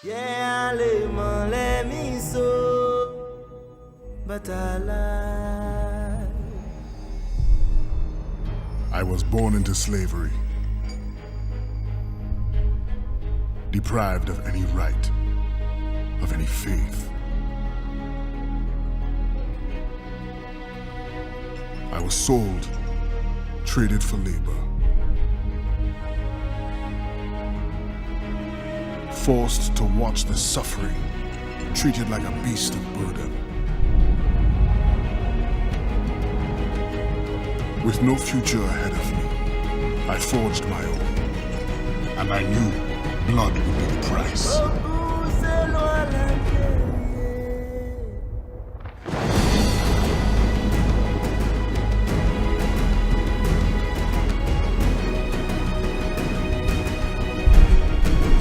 Yeah, let me so, but I lie. I was born into slavery, deprived of any right, of any faith. I was sold, traded for labor, forced to watch the suffering, treated like a beast of burden. With no future ahead of me, I forged my own, and I knew blood would be the price.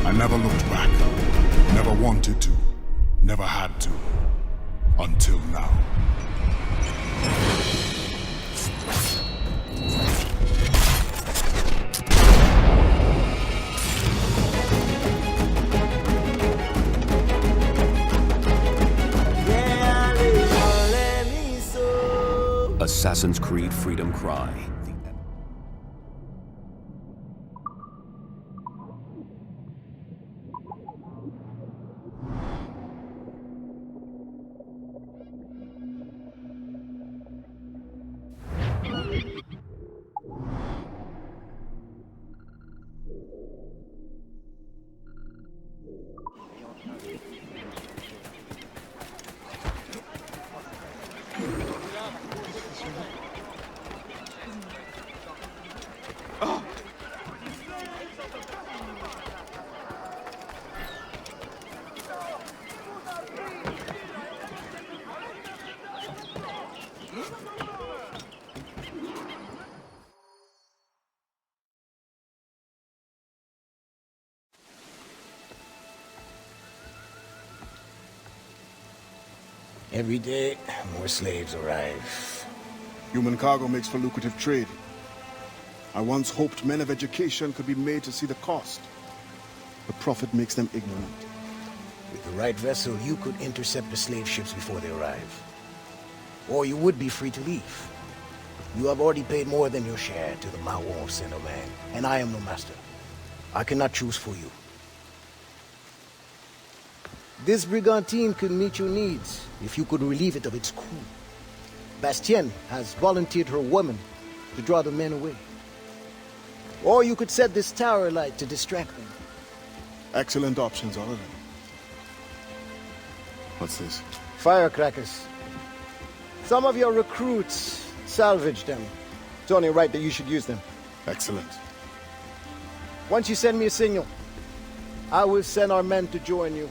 I never looked back, never wanted to, never had to, until now. Assassin's Creed Freedom Cry. Every day, more slaves arrive. Human cargo makes for lucrative trade. I once hoped men of education could be made to see the cost. The profit makes them ignorant. With the right vessel, you could intercept the slave ships before they arrive. Or you would be free to leave. You have already paid more than your share to the Mawon of Saint-Domingue, and I am no master. I cannot choose for you. This brigantine could meet your needs if you could relieve it of its crew. Bastien has volunteered her women to draw the men away. Or you could set this tower alight to distract them. Excellent options, all of them. What's this? Firecrackers. Some of your recruits salvaged them. It's only right that you should use them. Excellent. Once you send me a signal, I will send our men to join you.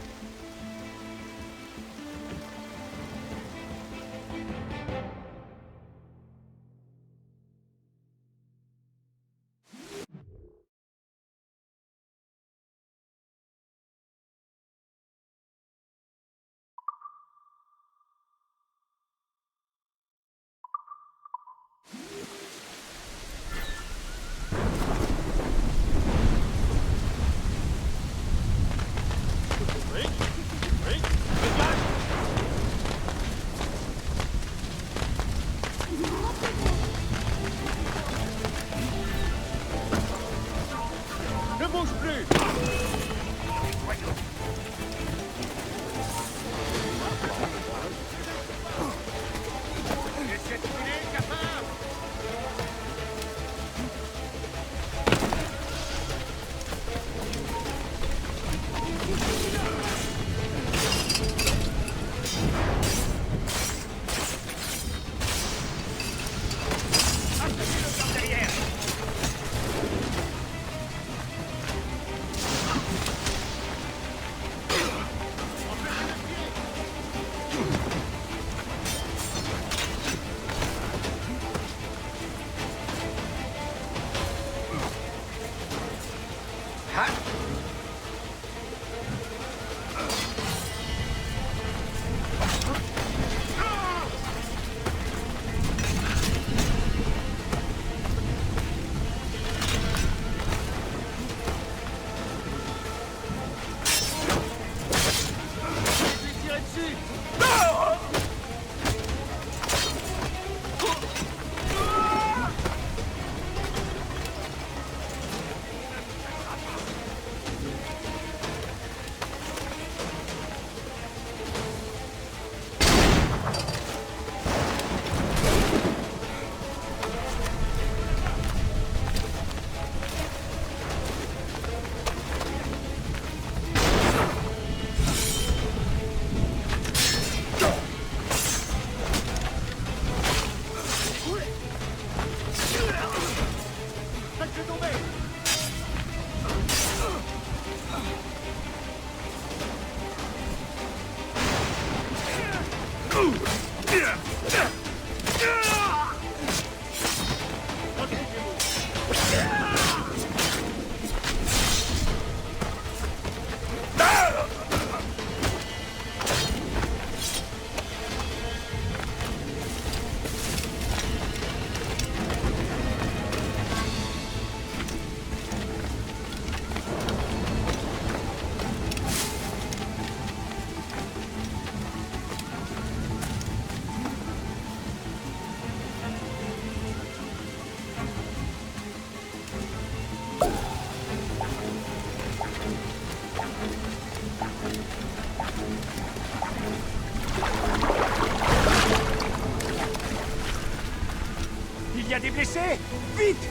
Dressez! Vite!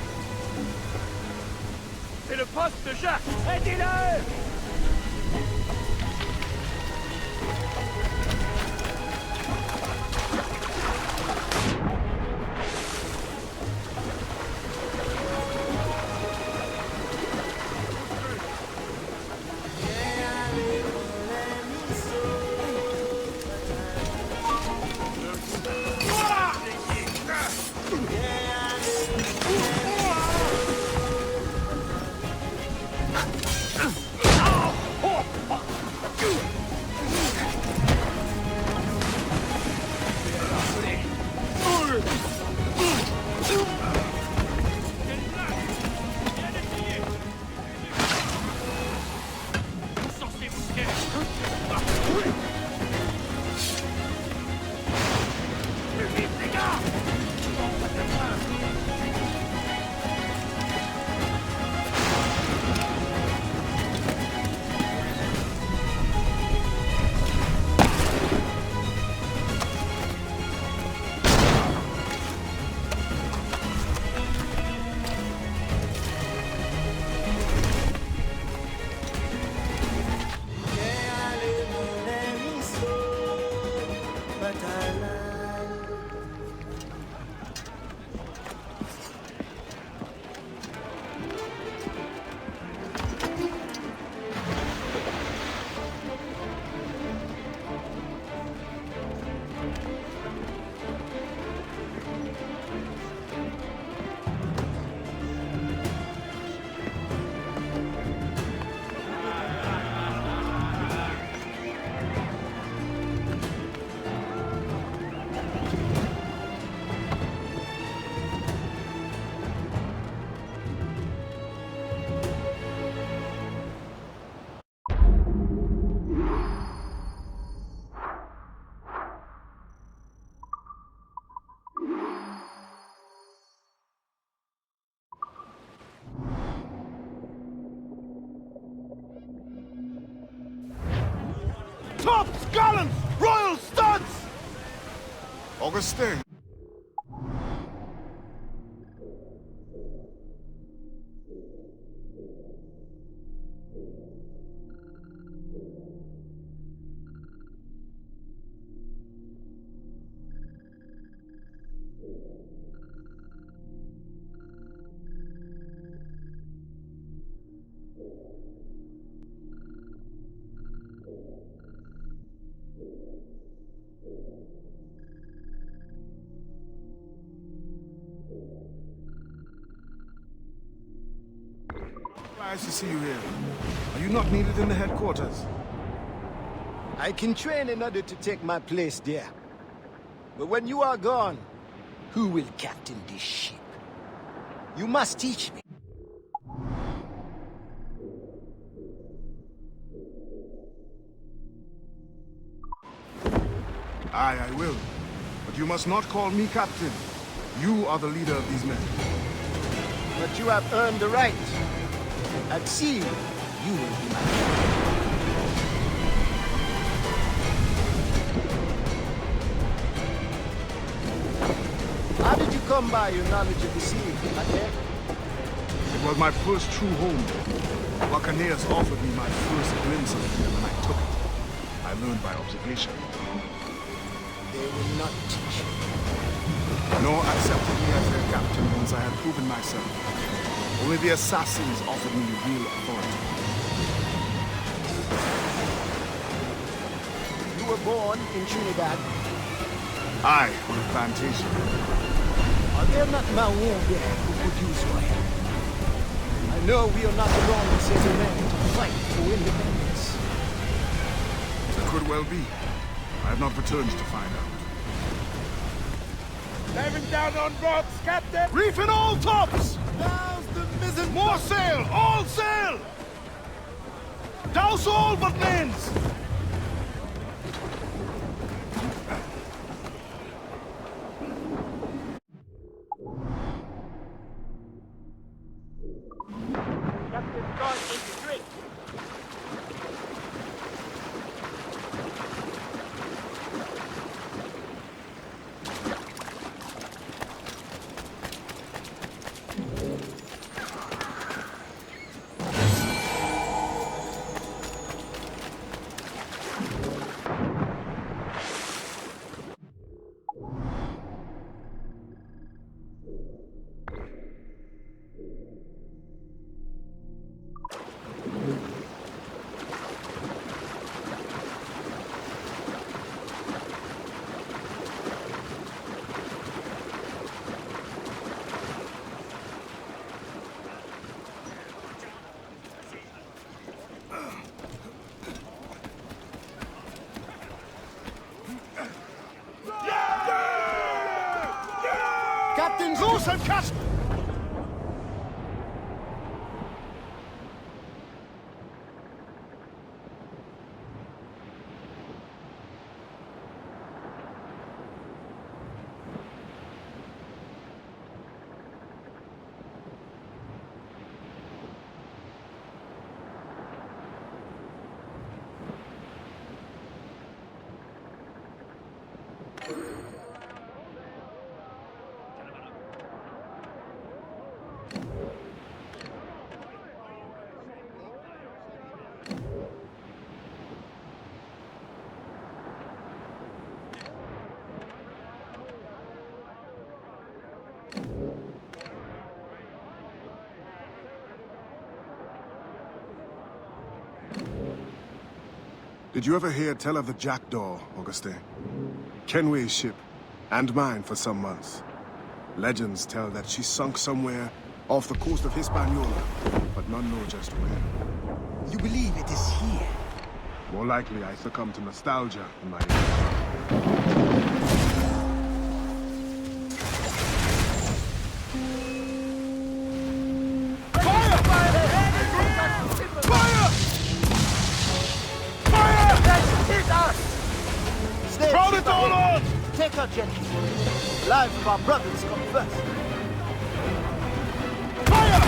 C'est le poste de Jacques. Aidez-le! Tops, gallants, royal studs! Augustine. Nice to see you here. Are you not needed in the headquarters? I can train in order to take my place there. But when you are gone, who will captain this ship? You must teach me. Aye, I will. But you must not call me captain. You are the leader of these men. But you have earned the right. At sea, you will be my captain. How did you come by your knowledge of the sea, Adewale? It was my first true home. Buccaneers offered me my first glimpse of it, and when I took it, I learned by observation. They will not teach you. Nor accepted me as their captain once I had proven myself. Only the assassins offered me real authority. You were born in Trinidad. I on a plantation. Are there not Maroons there who could use your help? I know we are not the wrong set of men to fight for independence. It could well be. I have not returned to find out. Diving down on rocks, Captain! Reefing all tops! Now's the mizzen! More sail! All sail! Douse all but mains! Captain's gone into drink. Loose and catch! Did you ever hear tell of the Jackdaw, Augustin? Kenway's ship, and mine for some months. Legends tell that she sunk somewhere off the coast of Hispaniola, but none know just where. You believe it is here? More likely I succumb to nostalgia in my age. Throw it all on! Take her gently. The lives of our brothers come first. Fire!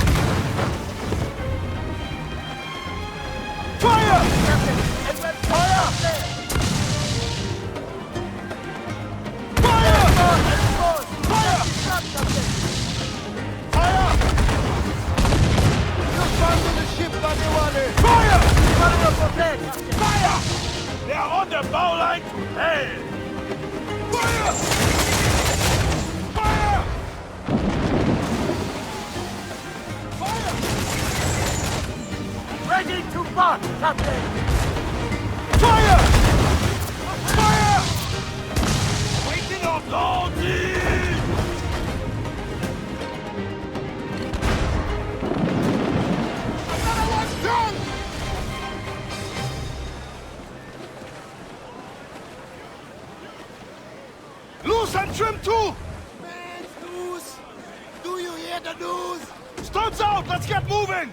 Fire! Captain, Edward, fire! Fire! Fire! Fire! You found the ship, Adewale! Fire! Fire up your flag, Captain! Fire! They are on the bowline! Hey! Fire! Fire! Fire! Ready to march, Captain! Fire! Fire! Waiting on Lordy! Another one's done! Loose and trim too! Man's news! Do you hear the news? Stones out! Let's get moving!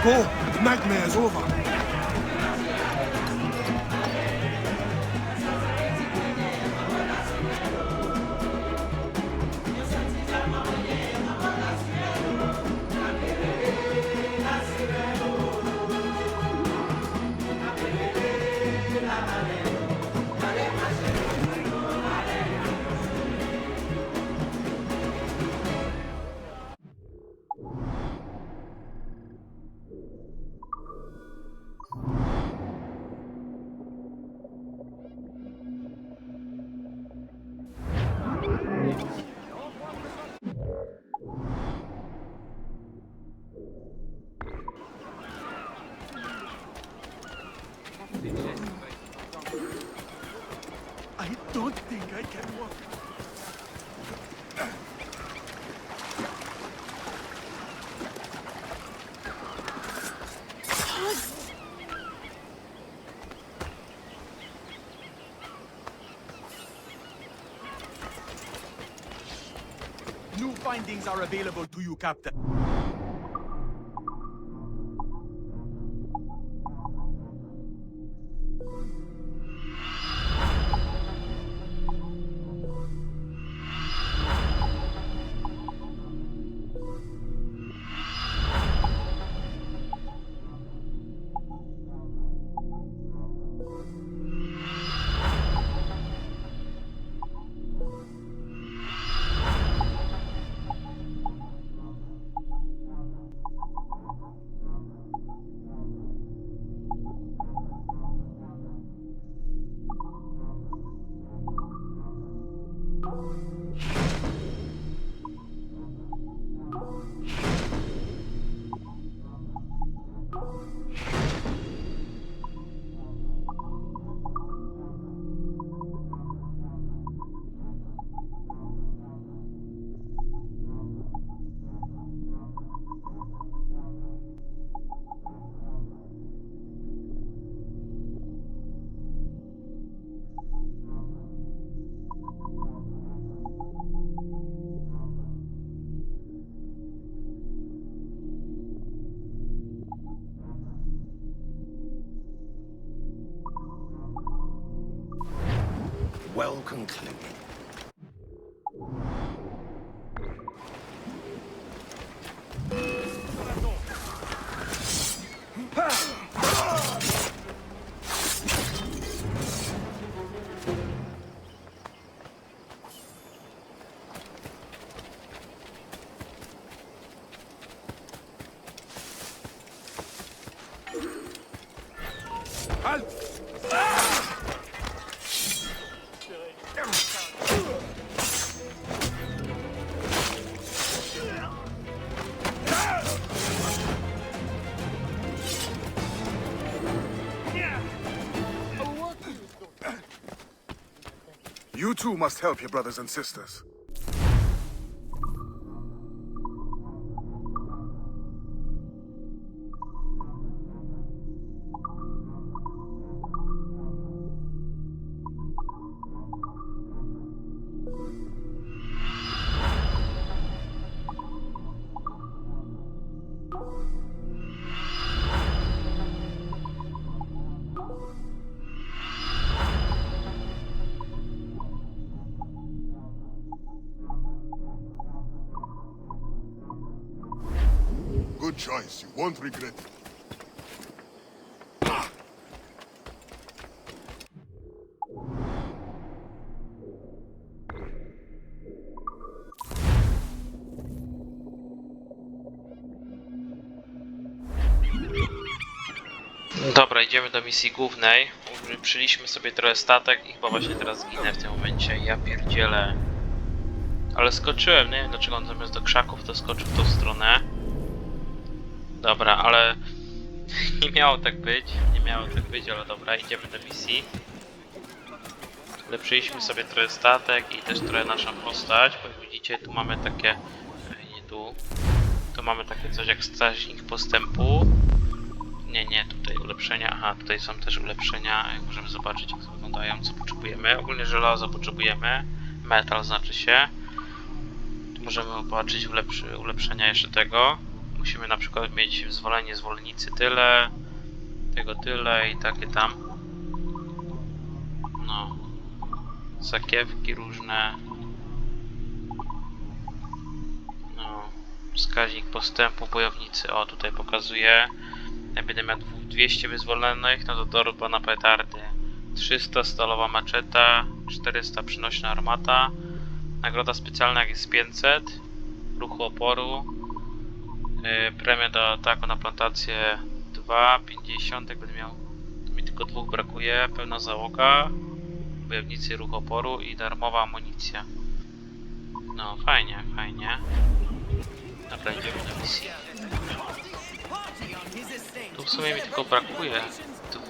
Go! The nightmare is over. I don't think I can walk. New findings are available to you, Captain. Well concluded. You two must help your brothers and sisters. Good choice. You won't regret it. Dobra, idziemy do misji głównej. Ulepszyliśmy sobie trochę statek i chyba właśnie teraz zginę w tym momencie. Ja pierdzielę. Ale skoczyłem, nie wiem dlaczego on zamiast do krzaków to skoczył w tą stronę. Dobra, ale nie miało tak być, ale dobra, idziemy do misji. Ulepszyliśmy sobie trochę statek i też trochę naszą postać, bo jak widzicie tu mamy takie, nie tu, tu mamy takie coś jak wskaźnik postępu. Nie, tutaj ulepszenia, aha, tutaj są też ulepszenia, jak możemy zobaczyć jak wyglądają, co potrzebujemy. Ogólnie żelazo potrzebujemy, metal znaczy się. Tu możemy zobaczyć ulepszenia jeszcze tego. Musimy na przykład mieć wyzwolenie zwolnicy tyle, tego tyle i takie tam. No. Sakiewki różne. No. Wskaźnik postępu bojownicy. O, tutaj pokazuje. Jak będę miał 200 wyzwolonych, no to dorba na petardy. 300 stalowa maczeta, 400 przynośna armata. Nagroda specjalna jak jest 500. Ruchu oporu. Premia do ataku na plantację 2, 50, jak będę miał, to mi tylko 2 brakuje, pełna załoga, bojownicy, ruch oporu i darmowa amunicja. No fajnie, fajnie. Dobra, idziemy na misję. Tu w sumie mi tylko brakuje 2.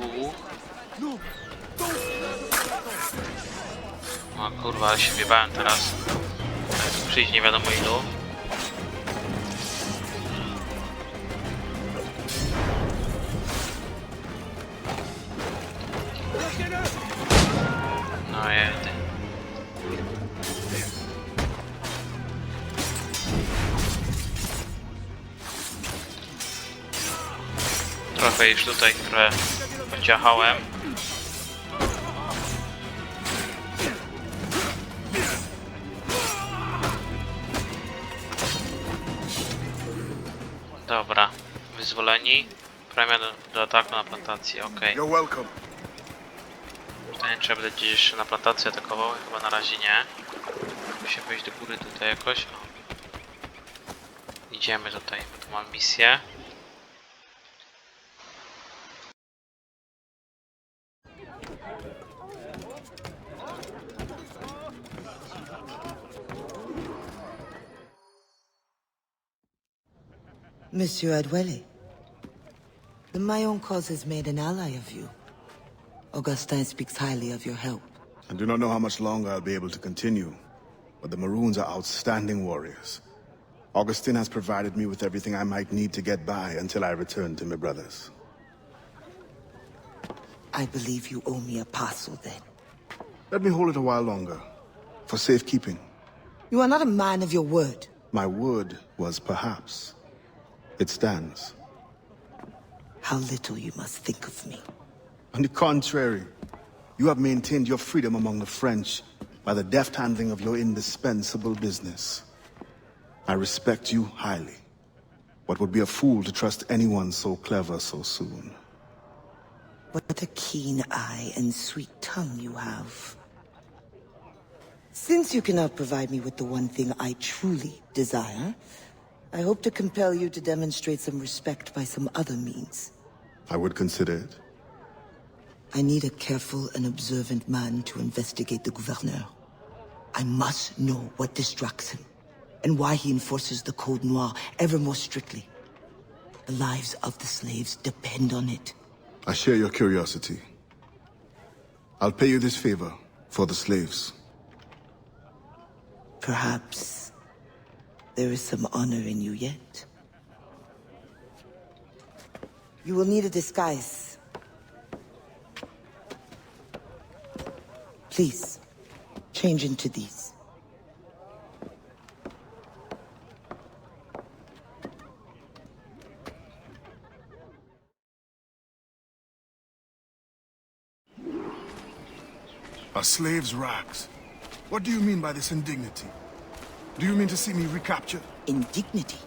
O kurwa, ale się wjebałem teraz. Tu przyjść nie wiadomo ilu. No jedy. trochę już tutaj, które pociachałem. Dobra, wyzwoleni. Premia do ataku na plantację, okej. You're welcome. Tutaj trzeba będzie gdzieś jeszcze na plantację atakował, chyba na razie nie. Muszę wejść do góry tutaj jakoś. O. Idziemy tutaj, bo tu mam misję. Monsieur Adewale, the Mayon cause has made an ally of you. Augustin speaks highly of your help. I do not know how much longer I'll be able to continue, but the Maroons are outstanding warriors. Augustin has provided me with everything I might need to get by until I return to my brothers. I believe you owe me a parcel then. Let me hold it a while longer, for safekeeping. You are not a man of your word. My word was perhaps. It stands. How little you must think of me. On the contrary, you have maintained your freedom among the French by the deft handling of your indispensable business. I respect you highly, but would be a fool to trust anyone so clever so soon. What a keen eye and sweet tongue you have. Since you cannot provide me with the one thing I truly desire, I hope to compel you to demonstrate some respect by some other means. I would consider it. I need a careful and observant man to investigate the gouverneur. I must know what distracts him, and why he enforces the Code Noir ever more strictly. The lives of the slaves depend on it. I share your curiosity. I'll pay you this favor for the slaves. Perhaps there is some honor in you yet. You will need a disguise. Please, change into these. A slave's rags. What do you mean by this indignity? Do you mean to see me recaptured? Indignity?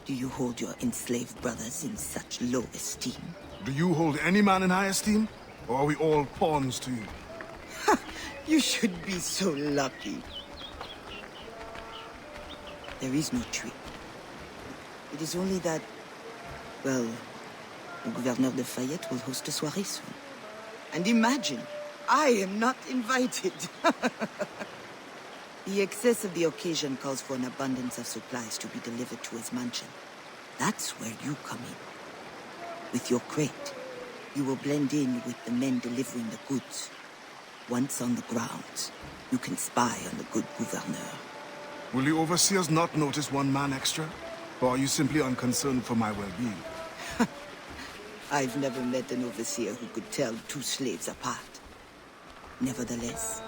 Do you hold your enslaved brothers in such low esteem? Do you hold any man in high esteem? Or are we all pawns to you? You should be so lucky. There is no trick. It is only that, well, the Gouverneur de Fayette will host a soirée soon. And imagine, I am not invited. The excess of the occasion calls for an abundance of supplies to be delivered to his mansion. That's where you come in. With your crate, you will blend in with the men delivering the goods. Once on the grounds, you can spy on the good gouverneur. Will the overseers not notice one man extra? Or are you simply unconcerned for my well-being? I've never met an overseer who could tell two slaves apart. Nevertheless,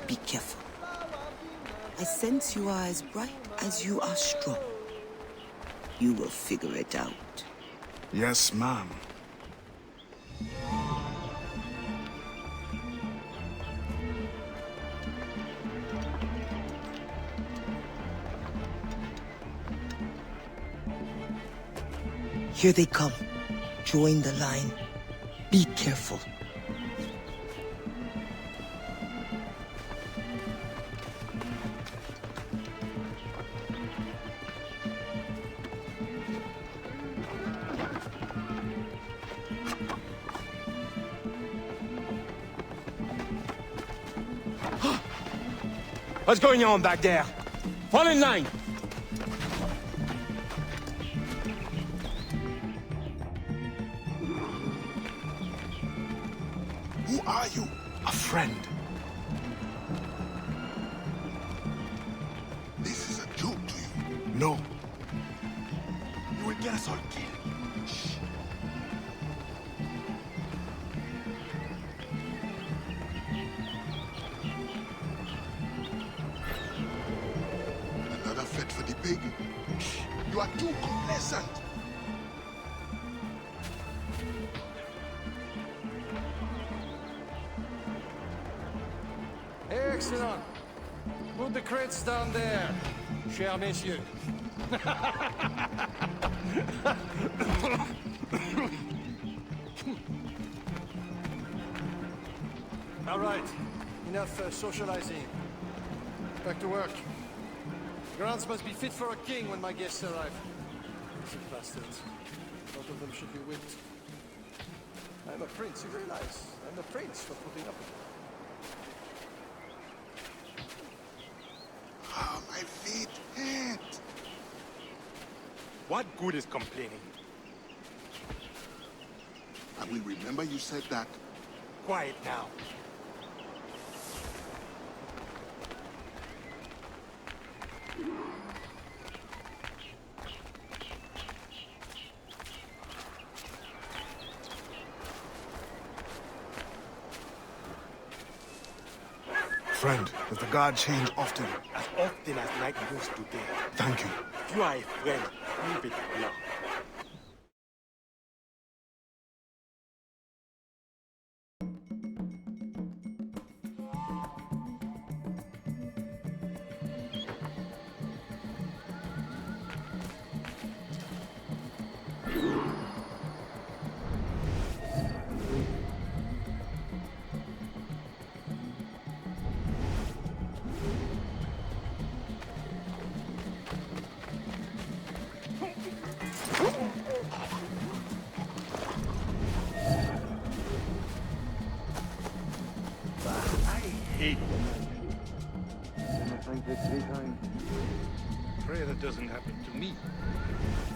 be careful. I sense you are as bright as you are strong. You will figure it out. Yes, ma'am. Here they come. Join the line. Be careful. What's going on back there? Fall in line! Who are you? A friend. This is a joke to you. No. You will get us all killed. Shh. Another fete for the pig? Shh. You are too complacent. Excellent. Put the crates down there, chers messieurs. All right, enough socializing. Back to work. Grounds must be fit for a king when my guests arrive. These bastards. Both of them should be whipped. I'm a prince, you realize? I'm a prince for putting up with it. Oh, my feet hurt. What good is complaining? I will remember you said that. Quiet now. Friend, does the guard change often? As often as night moves today. Thank you. If you are a friend, leave it alone. Pray that doesn't happen to me.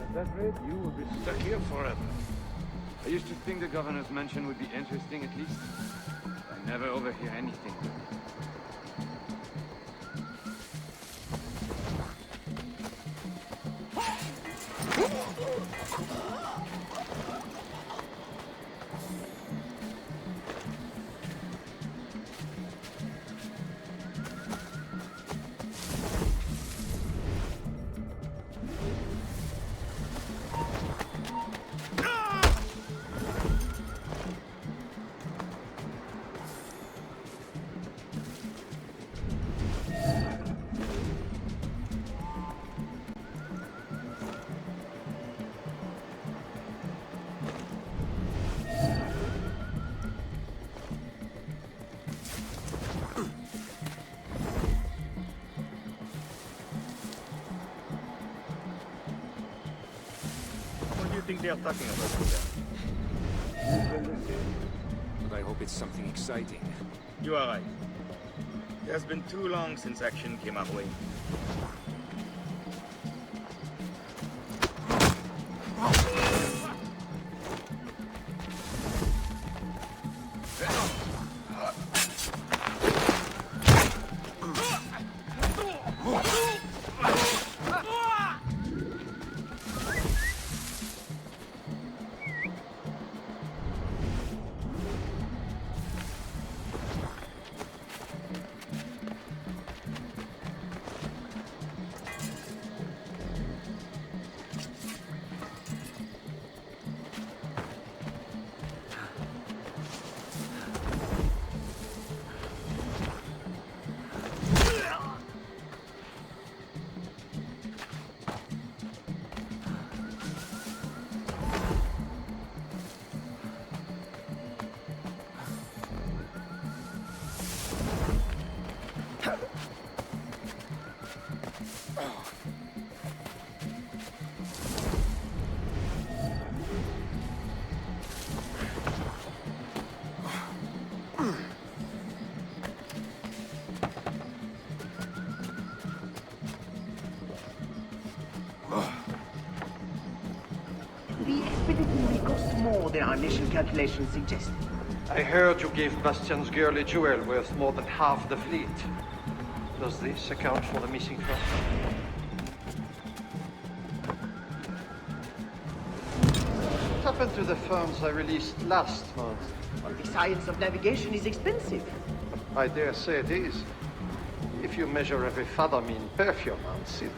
At that rate, you will be stuck here forever. I used to think the governor's mansion would be interesting at least. I never overhear anything. What do you think they are talking about there? But I hope it's something exciting. You are right. It has been too long since action came our way. The expedition will cost more than our initial calculations suggested. I heard you gave Bastian's girl a jewel worth more than half the fleet. Does this account for the missing trust? What happened to the funds I released last month? Well, the science of navigation is expensive. I dare say it is. If you measure every fathom in perfume and silk.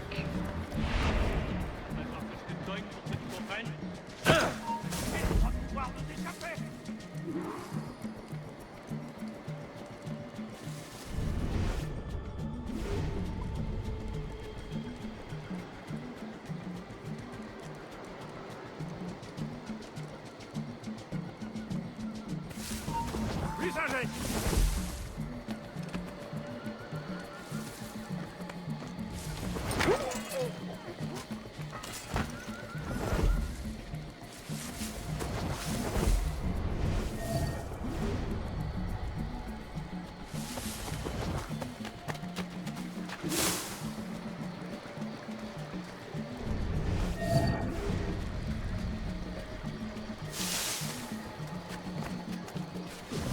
strength.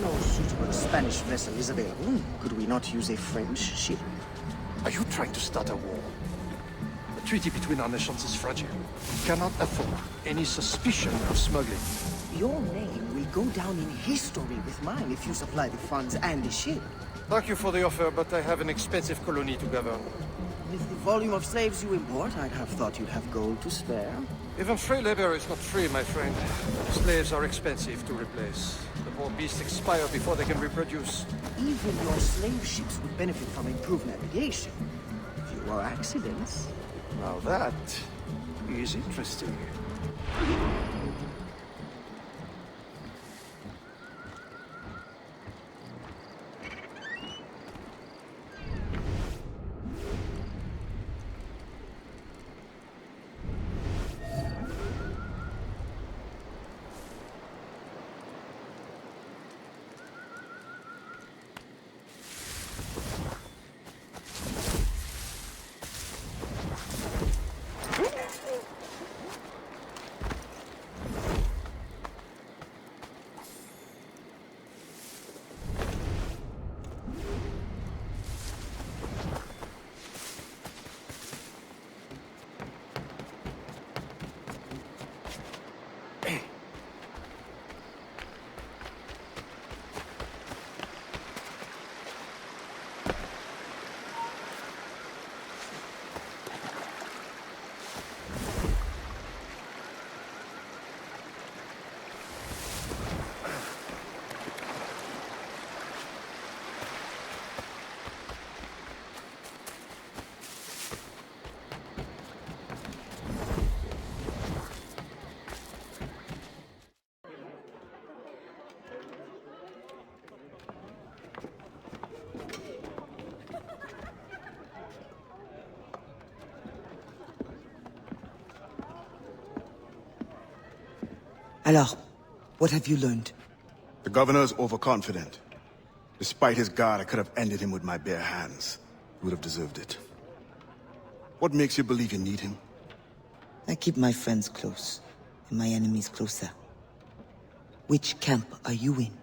No suitable Spanish vessel is available. Could we not use a French ship? Are you trying to start a war? The treaty between our nations is fragile. We cannot afford any suspicion of smuggling. Your name will go down in history with mine if you supply the funds and the ship. Thank you for the offer, but I have an expensive colony to govern. With the volume of slaves you import, I'd have thought you'd have gold to spare. Even free labor is not free, my friend. Slaves are expensive to replace. The poor beasts expire before they can reproduce. Even your slave ships would benefit from improved navigation. Fewer accidents. Now that is interesting. Alors, what have you learned? The governor's overconfident. Despite his guard, I could have ended him with my bare hands. He would have deserved it. What makes you believe you need him? I keep my friends close, and my enemies closer. Which camp are you in?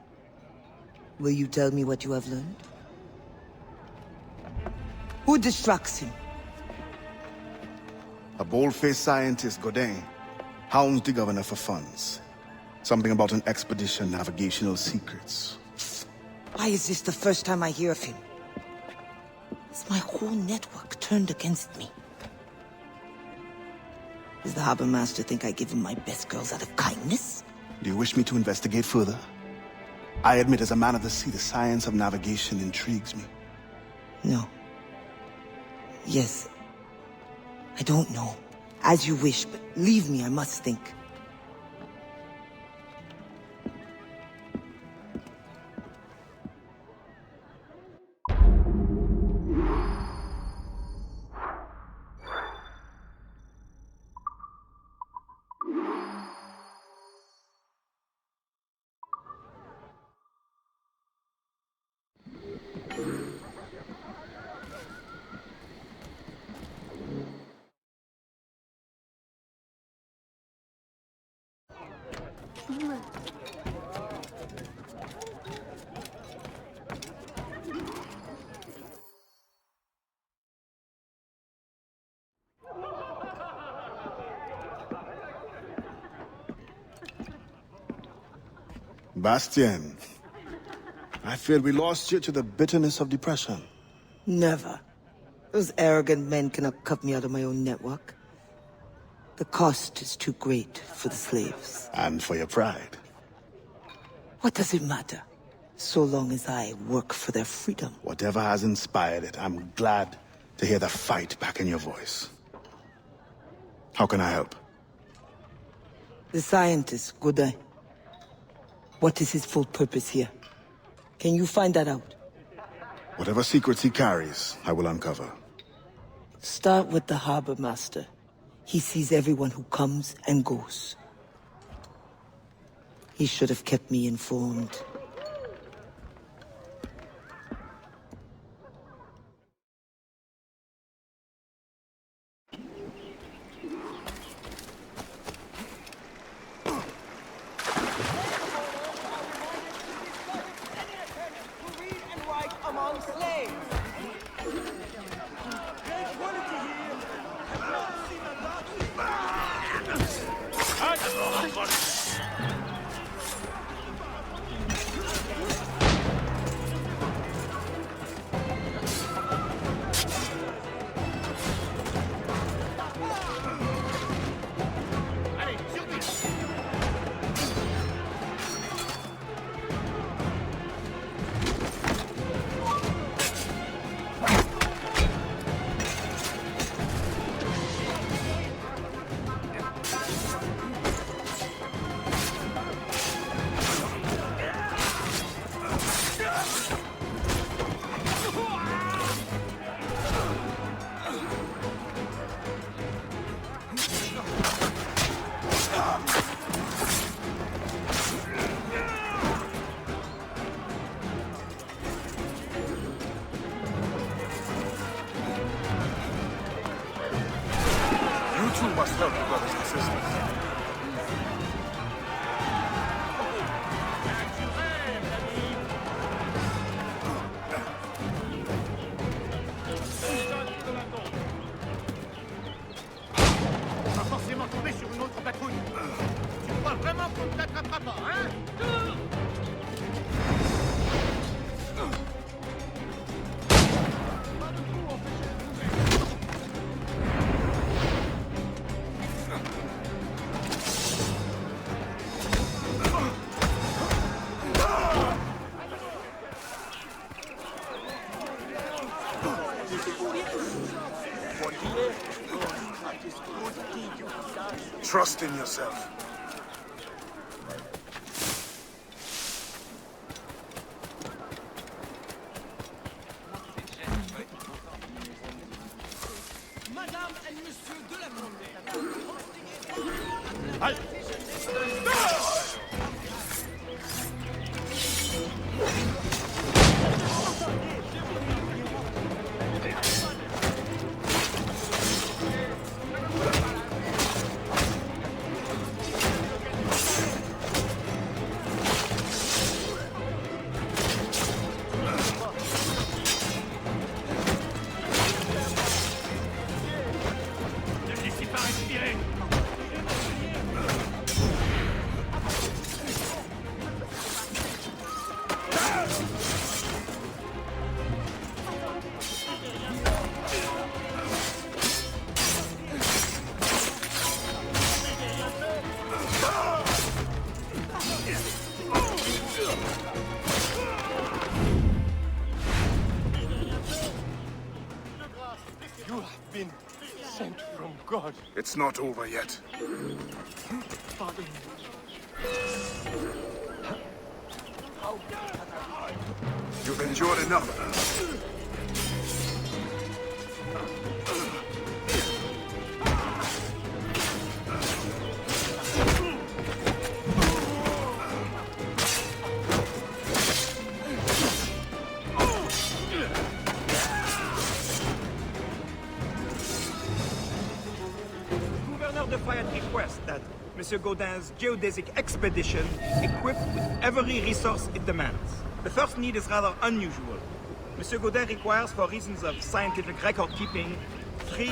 Will you tell me what you have learned? Who distracts him? A bold-faced scientist, Godin, hounds the governor for funds. Something about an expedition, navigational secrets. Why is this the first time I hear of him? Is my whole network turned against me? Does the harbor master think I give him my best girls out of kindness? Do you wish me to investigate further? I admit, as a man of the sea, the science of navigation intrigues me. No. Yes. I don't know. As you wish, but leave me, I must think. Bastien, I feared we lost you to the bitterness of depression. Never. Those arrogant men cannot cut me out of my own network. The cost is too great for the slaves. And for your pride. What does it matter? So long as I work for their freedom. Whatever has inspired it, I'm glad to hear the fight back in your voice. How can I help? The scientist, Godin. What is his full purpose here? Can you find that out? Whatever secrets he carries, I will uncover. Start with the harbor master. He sees everyone who comes and goes. He should have kept me informed. Must help your brothers and sisters. On va forcément tomber sur une autre patrouille. Tu crois vraiment qu'on ne t'attrapera pas, hein? Trust in yourself. Madame et Monsieur de la Condé. God. It's not over yet. Father. You've endured enough. Request that Monsieur Gaudin's geodesic expedition be equipped with every resource it demands. The first need is rather unusual. Monsieur Gaudin requires, for reasons of scientific record-keeping, 3...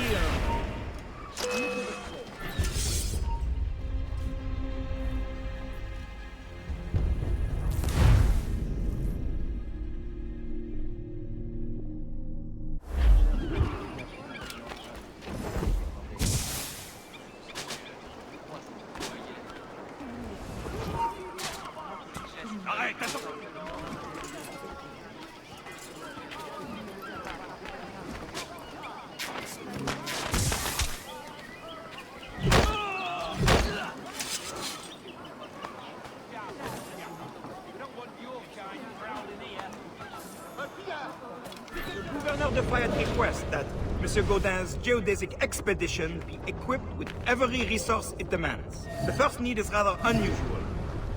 request that Monsieur Gaudin's geodesic expedition be equipped with every resource it demands. The first need is rather unusual.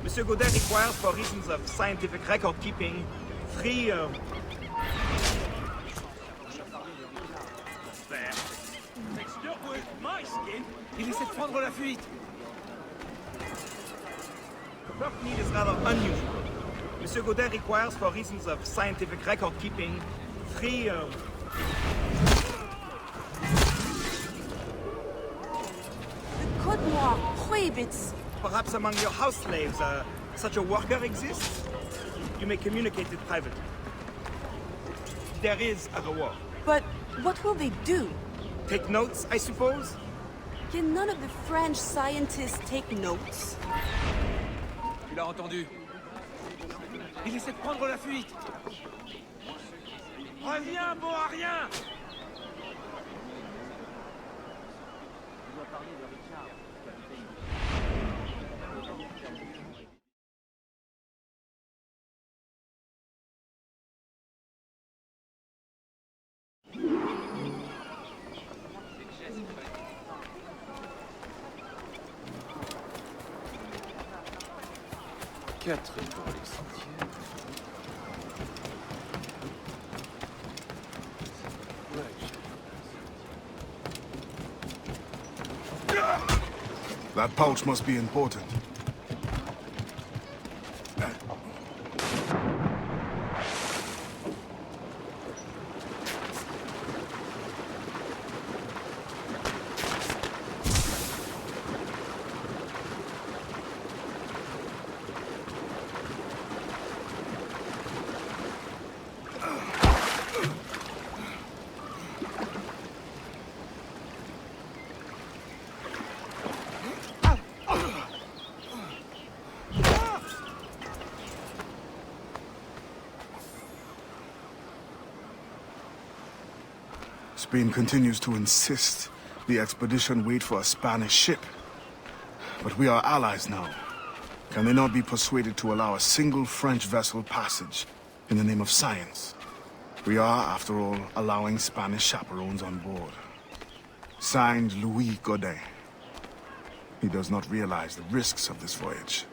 Monsieur Gaudin requires, for reasons of scientific record-keeping, free... Il essaie de prendre la fuite. The first need is rather unusual. Monsieur Gaudin requires, for reasons of scientific record-keeping, free... The Code Noir prohibits... Perhaps among your house slaves, such a worker exists? You may communicate it privately. There is a reward. But what will they do? Take notes, I suppose? Can none of the French scientists take notes? Tu l'as entendu. Il essaie de prendre la fuite. Reviens, bon à rien. Quatre pour les sentiers. That pouch must be important. Spain continues to insist the expedition wait for a Spanish ship. But we are allies now. Can they not be persuaded to allow a single French vessel passage in the name of science? We are, after all, allowing Spanish chaperones on board. Signed, Louis Godin. He does not realize the risks of this voyage.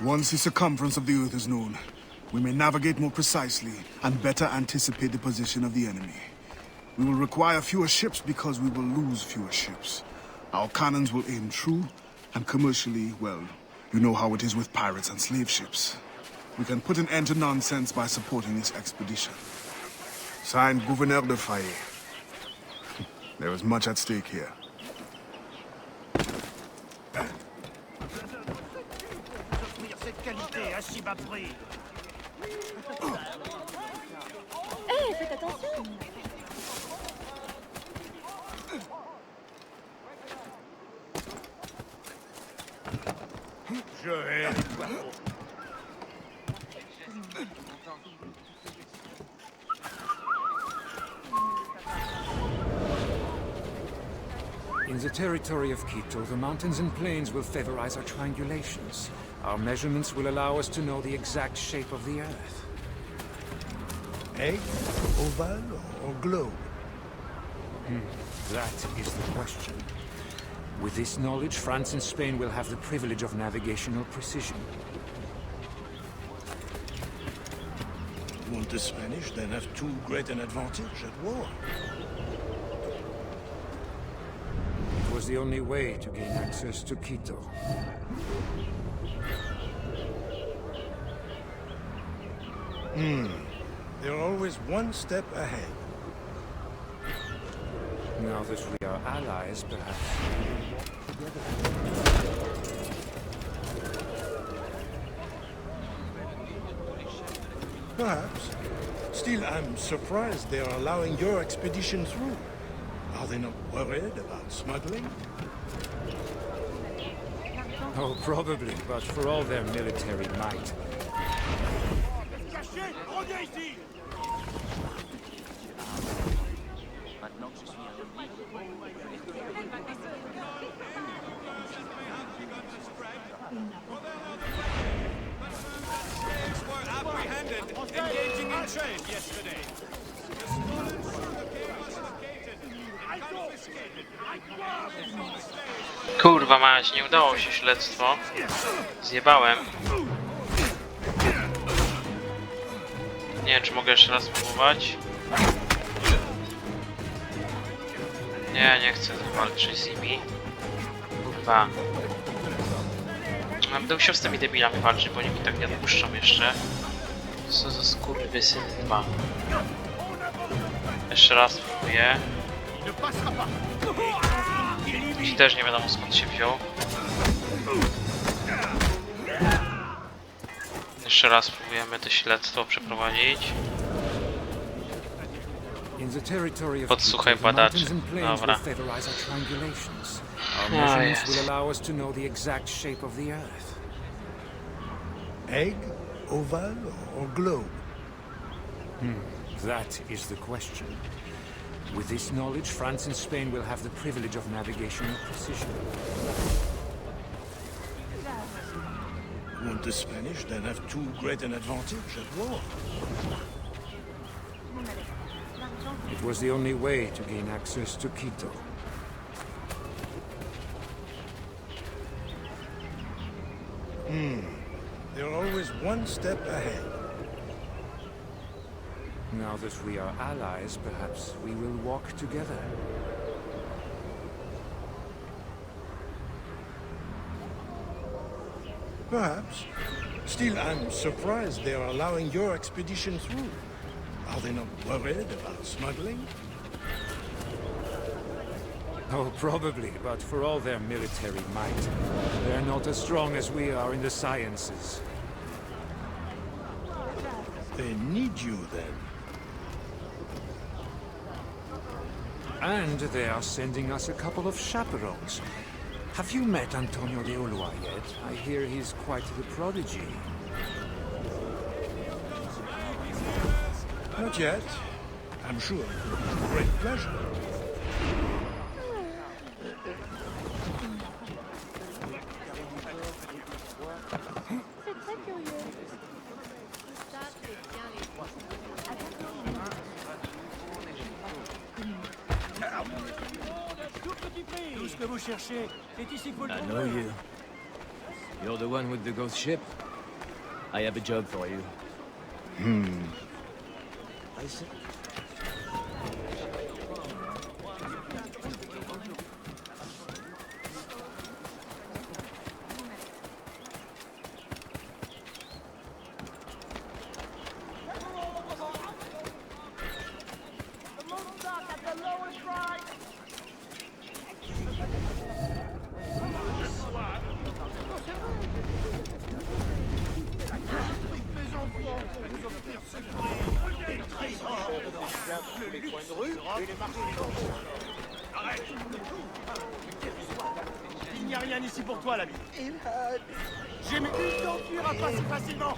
Once the circumference of the Earth is known, we may navigate more precisely and better anticipate the position of the enemy. We will require fewer ships because we will lose fewer ships. Our cannons will aim true, and commercially, well, you know how it is with pirates and slave ships. We can put an end to nonsense by supporting this expedition. Signed, Gouverneur de Fayet. There is much at stake here. Hé, faites attention! Je hais les poissons. In the territory of Quito, the mountains and plains will favorize our triangulations. Our measurements will allow us to know the exact shape of the Earth. Egg, oval, or globe? That is the question. With this knowledge, France and Spain will have the privilege of navigational precision. Won't the Spanish then have too great an advantage at war? It was the only way to gain access to Quito. They're always one step ahead. Now that we are allies, perhaps we will walk together. Perhaps. Still, I'm surprised they are allowing your expedition through. Are they not worried about smuggling? Oh, probably, but for all their military might. Engaging in trade yesterday. Kurwa mać, nie udało się śledztwo. Zjebałem. Nie wiem, czy mogę jeszcze raz spróbować. Nie chcę walczyć z nimi. Kurwa. Będę musiał z tymi debilami walczyć, bo oni mi tak nie odpuszczą jeszcze. Co za skurwysyn chyba. Jeszcze raz spróbuję. I też nie wiadomo skąd się wziął. Jeszcze raz spróbujemy to śledztwo przeprowadzić. Podsłuchaj badacz. Dobra. O, jest. Egg, oval, or globe? That is the question. With this knowledge, France and Spain will have the privilege of navigational precision. Won't the Spanish then have too great an advantage at war? It was the only way to gain access to Quito. They're always one step ahead. Now that we are allies, perhaps we will walk together. Perhaps. Still, I'm surprised they are allowing your expedition through. Are they not worried about smuggling? Oh, probably, but for all their military might, they're not as strong as we are in the sciences. They need you, then. And they are sending us a couple of chaperones. Have you met Antonio de Ulloa yet? I hear he's quite the prodigy. Not yet. I'm sure. With great pleasure. I know you. You're the one with the ghost ship? I have a job for you. I see. Il n'y a rien ici pour toi, l'ami. J'ai mis une denture à passer facilement.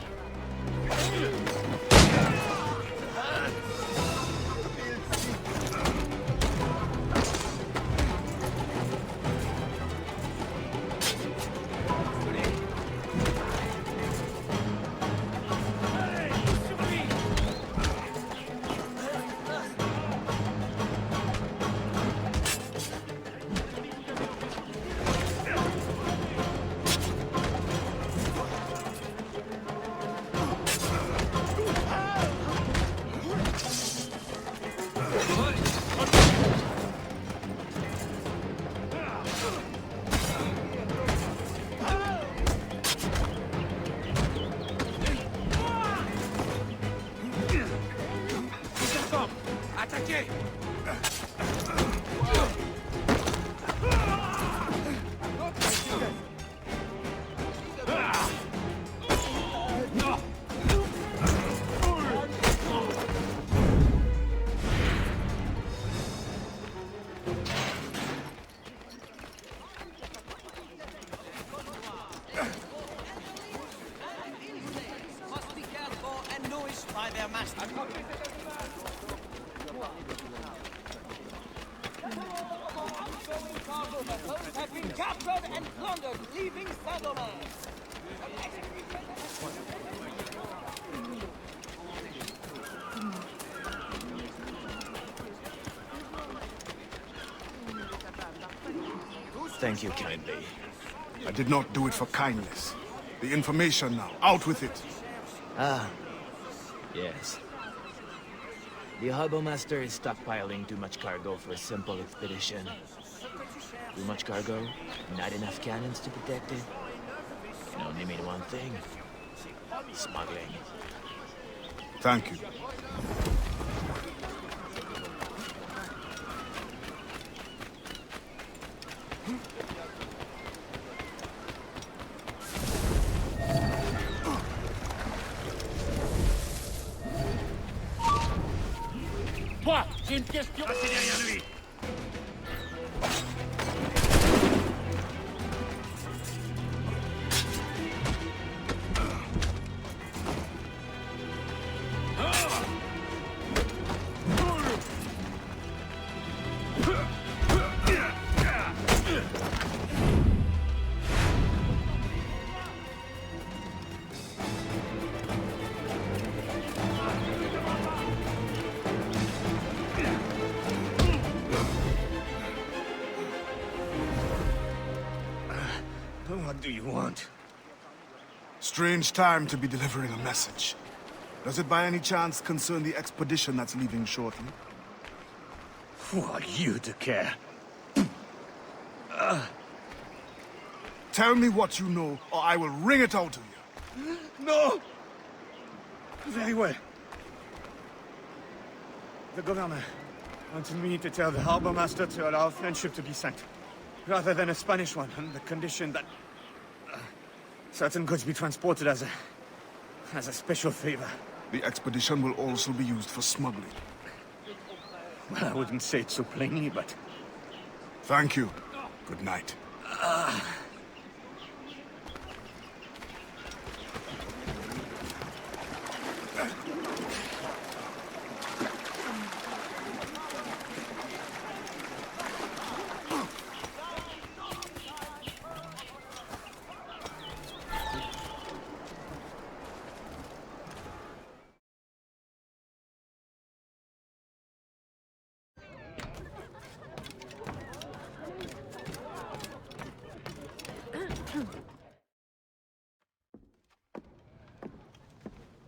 their master. Have been captured and plundered, leaving Saint-Domingue. Thank you kindly. I did not do it for kindness. The information now, out with it. Ah, yes. The Harbour Master is stockpiling too much cargo for a simple expedition. Too much cargo, not enough cannons to protect it. Can only mean one thing. Smuggling. Thank you. Toi, j'ai une question. Passez derrière lui. What do you want? Strange time to be delivering a message. Does it by any chance concern the expedition that's leaving shortly? Who are you to care? Tell me what you know, or I will wring it out of you. No! Very well. The governor wanted me to tell the harbor master to allow a French ship to be sent, rather than a Spanish one, on the condition that certain goods be transported as a special favor. The expedition will also be used for smuggling. Well, I wouldn't say it so plainly, but... Thank you. Good night.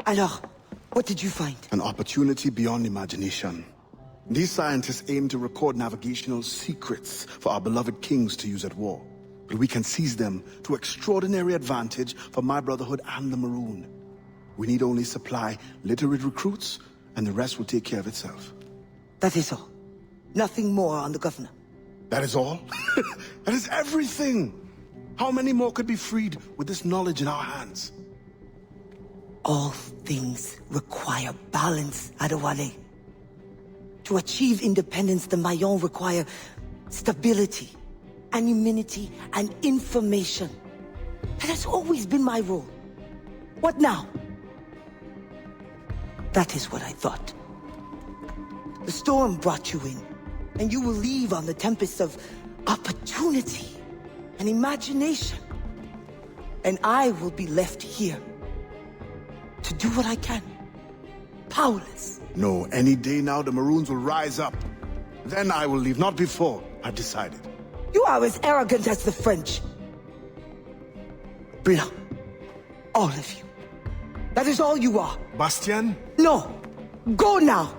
Alors, what did you find? An opportunity beyond imagination. These scientists aim to record navigational secrets for our beloved kings to use at war. But we can seize them to extraordinary advantage for my brotherhood and the Maroon. We need only supply literate recruits, and the rest will take care of itself. That is all. Nothing more on the governor. That is all? That is everything! How many more could be freed with this knowledge in our hands? All things require balance, Adewale. To achieve independence, the Mayans require stability, anonymity, and information. That has always been my role. What now? That is what I thought. The storm brought you in, and you will leave on the tempest of opportunity and imagination. And I will be left here to do what I can. Powerless. No, any day now the Maroons will rise up. Then I will leave, not before. I've decided. You are as arrogant as the French. Blanc. All of you. That is all you are. Bastien? No. Go now.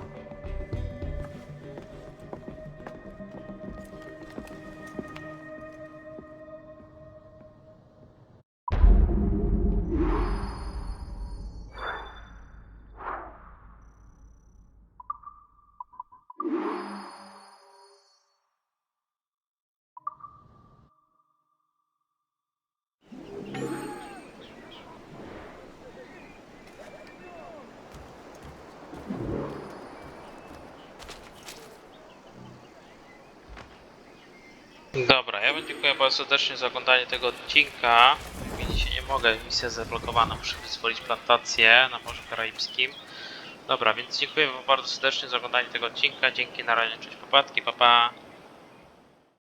Dobra, ja wam dziękuję bardzo serdecznie za oglądanie tego odcinka. Jak widzicie, nie mogę, misja zablokowana, muszę wyzwolić plantację na Morzu Karaibskim. Dobra, więc dziękuję wam bardzo serdecznie za oglądanie tego odcinka. Dzięki, na razie, cześć, popatki, pa pa.